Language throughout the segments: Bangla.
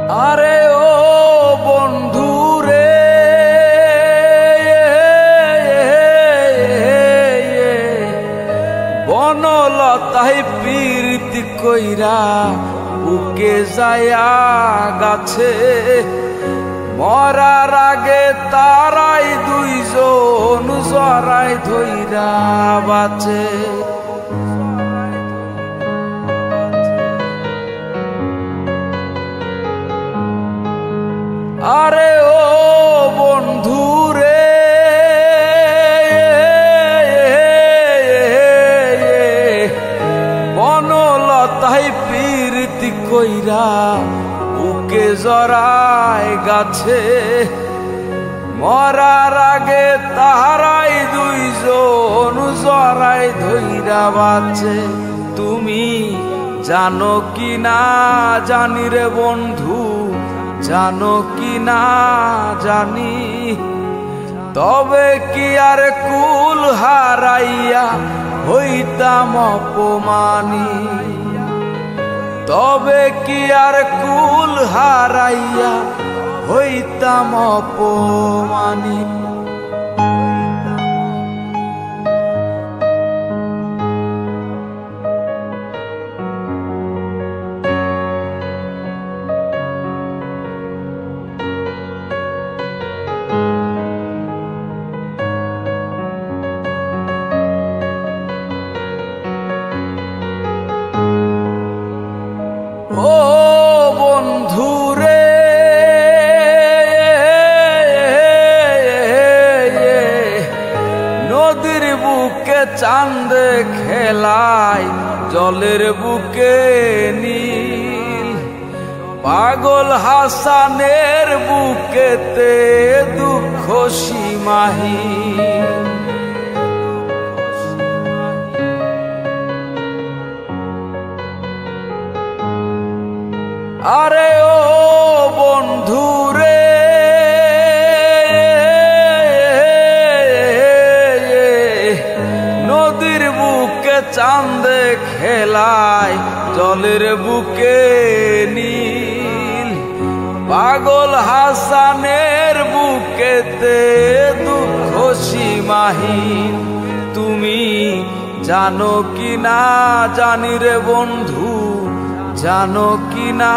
আরে ও বন্ধু রে, বনলতায় প্রীতি কইরা বুকে যায়া গাছে, মরার আগে তারাই দুইজন জড়াই ধইরা বাঁচে। আরে ও বন্ধু রে, বনলতায় প্রীতি কইরা বুকে জড়ায় গাছে, মরার আগে তাহারাই দুইজন জড়াই ধইরা বাঁচে। তুমি জানো কি না জানি রে বন্ধু, জানো কি না জানি, তবে কি আর কুল হারাইয়া হইতাম অপমানী, তবে কি আর কুল হারাইয়া হইতাম অপমানী। ও বন্ধু রে, নদীর বুকে চাঁদ খেলায় জলের বুকে নীল, পাগল হাসানের বুকেতে দুঃখ সীমাহীন। আরে ও বন্ধু রে, নদীর বুকে চাঁদ খেলায় জলের বুকে নীল, পাগল হাসানের বুকেতে দুঃখ সীমাহীন। তুমি জানো কি না জানি রে বন্ধু, জানো কি না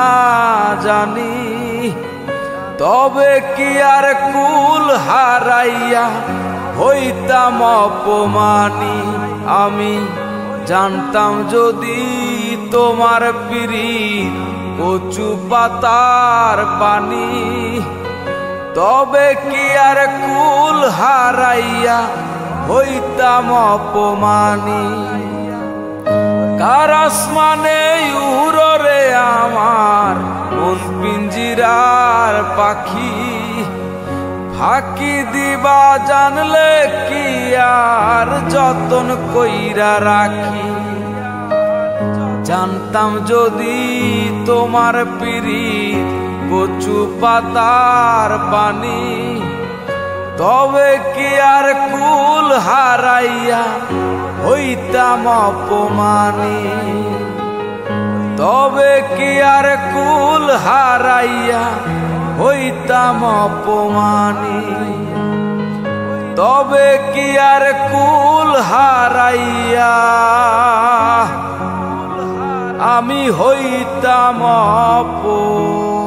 জানি, তবে কি আর কুল হারাইয়া হইতাম অপমানী। আমি জানতাম যদি তোমার পিরিত কচু পাতার পানি, তবে কি আর কুল হারাইয়া হইতাম অপমানী। কার আসমানে উড়রে আমার মন পিঞ্জিরার পাখি, ফাঁকি দিবা জানলে কি আর যতন কইরা রাখি। জানতাম যদি তোমার পিরিত কচু পাতার পানি, তবে কি আর কুল হারাইয়া হইতাম অপমানী, তবে কি আর কুল হারাইয়া হইতাম অপমানী, তবে কি আর কুল হারাইয়া আমি হইতাম অপমানী।